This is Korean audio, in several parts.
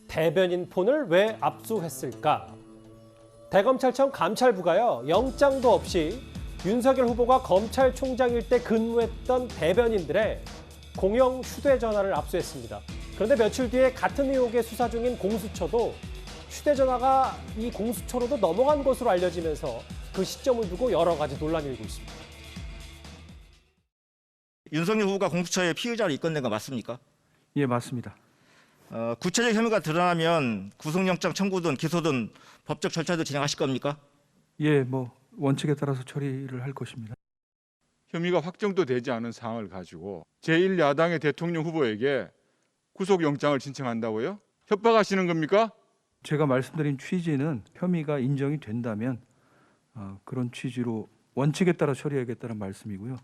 대변인 폰을 왜 압수했을까? 대검찰청 감찰부가요, 영장도 없이 윤석열 후보가 검찰총장일 때 근무했던 대변인들의 공용 휴대전화를 압수했습니다. 그런데 며칠 뒤에 같은 의혹의 수사 중인 공수처도 휴대전화가 이 공수처로도 넘어간 것으로 알려지면서 그 시점을 두고 여러 가지 논란이 일고 있습니다. 윤석열 후보가 공수처에 피의자로 입건된 거 맞습니까? 예, 맞습니다. 구체적 혐의가 드러나면 구속영장 청구든 기소든 법적 절차도 진행하실 겁니까? 예, 원칙에 따라서 처리를 할 것입니다. 혐의가 확정도 되지 않은 사항을 가지고 제1야당의 대통령 후보에게 구속영장을 신청한다고요? 협박하시는 겁니까? 제가 말씀드린 취지는 혐의가 인정이 된다면 그런 취지로 원칙에 따라 처리하겠다는 말씀이고요.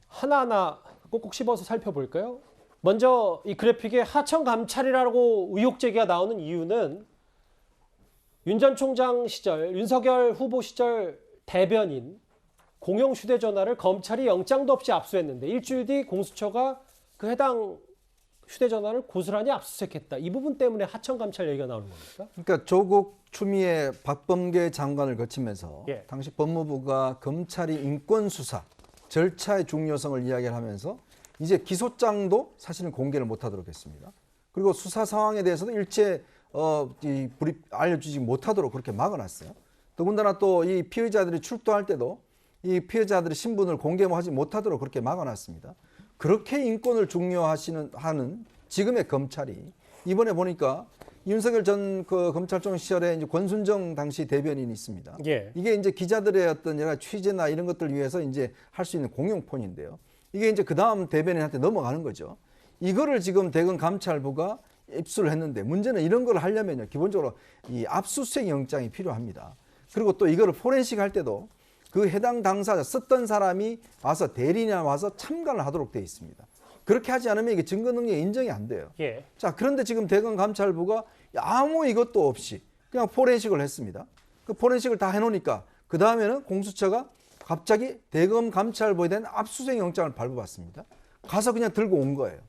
하나하나 꼭꼭 씹어서 살펴볼까요? 먼저 이 그래픽에 하청 감찰이라고 의혹 제기가 나오는 이유는 윤 전 총장 시절, 윤석열 후보 시절 대변인 공용 휴대전화를 검찰이 영장도 없이 압수했는데 일주일 뒤 공수처가 그 해당 휴대전화를 고스란히 압수수색했다. 이 부분 때문에 하청 감찰 얘기가 나오는 겁니까? 그러니까 조국 추미애 박범계 장관을 거치면서 예. 당시 법무부가 검찰이 인권 수사 절차의 중요성을 이야기를 하면서 이제 기소장도 사실은 공개를 못하도록 했습니다. 그리고 수사 상황에 대해서도 일체 알려주지 못하도록 그렇게 막아놨어요. 더군다나 또 이 피의자들이 출두할 때도 이 피해자들의 신분을 공개하지 못하도록 그렇게 막아놨습니다. 그렇게 인권을 중요하는 지금의 검찰이 이번에 보니까 윤석열 전 검찰총 시절에 이제 권순정 당시 대변인이 있습니다. 예. 이게 이제 기자들의 어떤 여러 취재나 이런 것들을 위해서 이제 할 수 있는 공용폰인데요. 이게 이제 그 다음 대변인한테 넘어가는 거죠. 이거를 지금 대검 감찰부가 입수를 했는데 문제는 이런 걸 하려면요, 기본적으로 이 압수수색 영장이 필요합니다. 그리고 또 이거를 포렌식 할 때도 그 해당 당사자 썼던 사람이 와서 대리인이 와서 참관을 하도록 되어 있습니다. 그렇게 하지 않으면 이게 증거 능력이 인정이 안 돼요. 예. 자, 그런데 지금 대검 감찰부가 아무 이것도 없이 그냥 포렌식을 했습니다. 그 포렌식을 다 해놓으니까 그 다음에는 공수처가 갑자기 대검 감찰부에 대한 압수수색 영장을 발부받습니다. 가서 그냥 들고 온 거예요.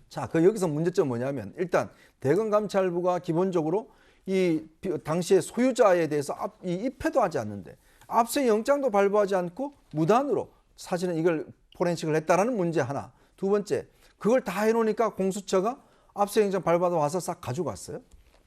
자, 여기서 문제점 뭐냐면 일단 대검 감찰부가 기본적으로 이 당시의 소유자에 대해서 입회도 하지 않는데 압수수색 영장도 발부하지 않고 무단으로 사실은 이걸 포렌식을 했다라는 문제 하나. 두 번째, 그걸 다 해놓으니까 공수처가 압수수색 영장 발부받아 와서 싹 가져갔어요.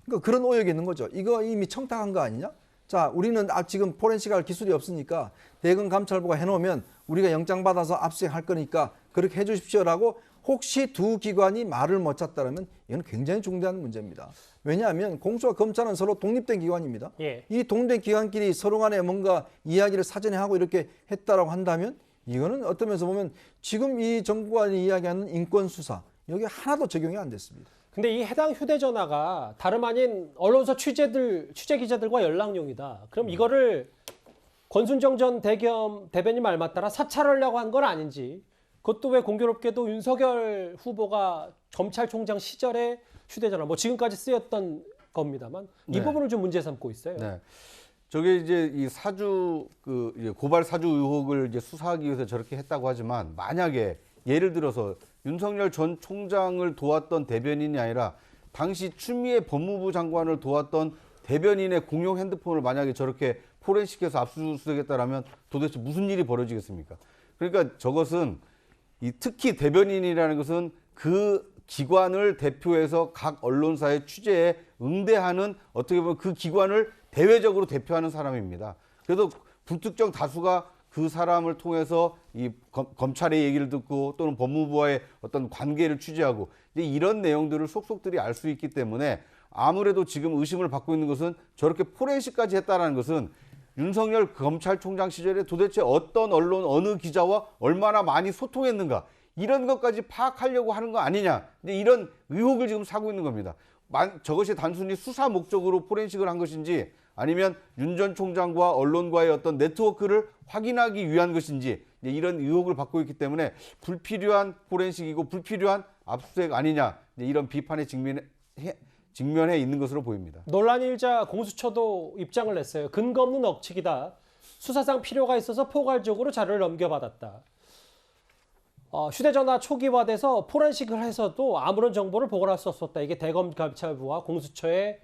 그러니까 그런 오역이 있는 거죠. 이거 이미 청탁한 거 아니냐? 자, 우리는 지금 포렌식할 기술이 없으니까 대검 감찰부가 해놓으면 우리가 영장 받아서 압수수색 할 거니까 그렇게 해주십시오라고 혹시 두 기관이 말을 못 쳤다면 이건 굉장히 중대한 문제입니다. 왜냐하면 공수와 검찰은 서로 독립된 기관입니다. 예. 이 독립된 기관끼리 서로 간에 뭔가 이야기를 사전에 하고 이렇게 했다라고 한다면 이거는 어떤 면에서 보면 지금 이 정부관이 이야기하는 인권수사 여기 하나도 적용이 안 됐습니다. 근데 이 해당 휴대전화가 다름 아닌 언론사 취재 기자들과 연락용이다. 그럼 이거를 권순정 전 대변인 말 맞따라 사찰하려고 한 건 아닌지, 그것도 왜 공교롭게도 윤석열 후보가 검찰총장 시절에 휴대전화, 지금까지 쓰였던 겁니다만 이 네. 부분을 좀 문제 삼고 있어요. 네. 저게 이제 이 이제 고발 사주 의혹을 이제 수사하기 위해서 저렇게 했다고 하지만 만약에 예를 들어서 윤석열 전 총장을 도왔던 대변인이 아니라 당시 추미애 법무부 장관을 도왔던 대변인의 공용 핸드폰을 만약에 저렇게 포렌식해서 압수수색했다라면 도대체 무슨 일이 벌어지겠습니까? 그러니까 저것은 특히 대변인이라는 것은 그 기관을 대표해서 각 언론사의 취재에 응대하는 어떻게 보면 그 기관을 대외적으로 대표하는 사람입니다. 그래서 불특정 다수가 그 사람을 통해서 이 검찰의 얘기를 듣고 또는 법무부와의 어떤 관계를 취재하고 이제 이런 내용들을 속속들이 알 수 있기 때문에 아무래도 지금 의심을 받고 있는 것은 저렇게 포렌식까지 했다는 것은 윤석열 검찰총장 시절에 도대체 어떤 언론 어느 기자와 얼마나 많이 소통했는가 이런 것까지 파악하려고 하는 거 아니냐 이제 이런 의혹을 지금 사고 있는 겁니다. 저것이 단순히 수사 목적으로 포렌식을 한 것인지 아니면 윤 전 총장과 언론과의 어떤 네트워크를 확인하기 위한 것인지 이런 의혹을 받고 있기 때문에 불필요한 포렌식이고 불필요한 압수수색 아니냐 이런 비판에 직면해 있는 것으로 보입니다. 논란이 일자 공수처도 입장을 냈어요. 근거 없는 억측이다. 수사상 필요가 있어서 포괄적으로 자료를 넘겨받았다. 휴대전화 초기화돼서 포렌식을 해서도 아무런 정보를 보관할 수 없었다. 이게 대검감찰부와 공수처의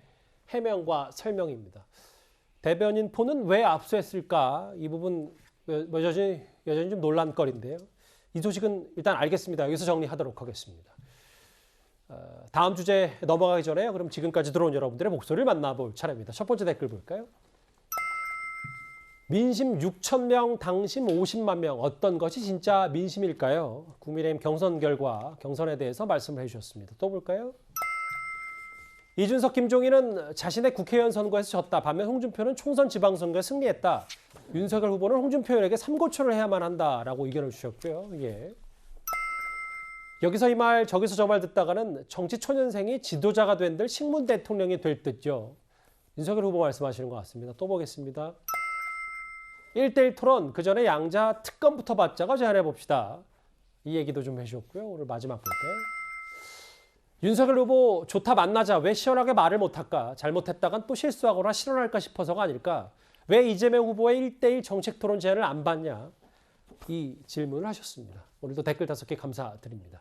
해명과 설명입니다. 대변인 폰은 왜 압수했을까? 이 부분 여전히 좀 논란거리인데요. 이 소식은 일단 알겠습니다. 여기서 정리하도록 하겠습니다. 다음 주제 넘어가기 전에 그럼 지금까지 들어온 여러분들의 목소리를 만나볼 차례입니다. 첫 번째 댓글 볼까요? 민심 6천 명, 당심 50만 명. 어떤 것이 진짜 민심일까요? 국민의힘 경선 결과, 경선에 대해서 말씀을 해주셨습니다. 또 볼까요? 이준석, 김종인은 자신의 국회의원 선거에서 졌다. 반면 홍준표는 총선 지방선거에 승리했다. 윤석열 후보는 홍준표에게 삼고초를 해야만 한다라고 의견을 주셨고요. 예. 여기서 이 말 저기서 저 말 듣다가는 정치 초년생이 지도자가 된들 식문 대통령이 될 듯요. 윤석열 후보 말씀하시는 것 같습니다. 또 보겠습니다. 1대1 토론 그전에 양자 특검부터 받자가 제안해 봅시다. 이 얘기도 좀 해주셨고요. 오늘 마지막 볼까요? 윤석열 후보 좋다 만나자 왜 시원하게 말을 못할까? 잘못했다간 또 실수하거나 실언할까 싶어서가 아닐까? 왜 이재명 후보의 1대1 정책 토론 제안을 안 받냐? 이 질문을 하셨습니다. 오늘도 댓글 5개 감사드립니다.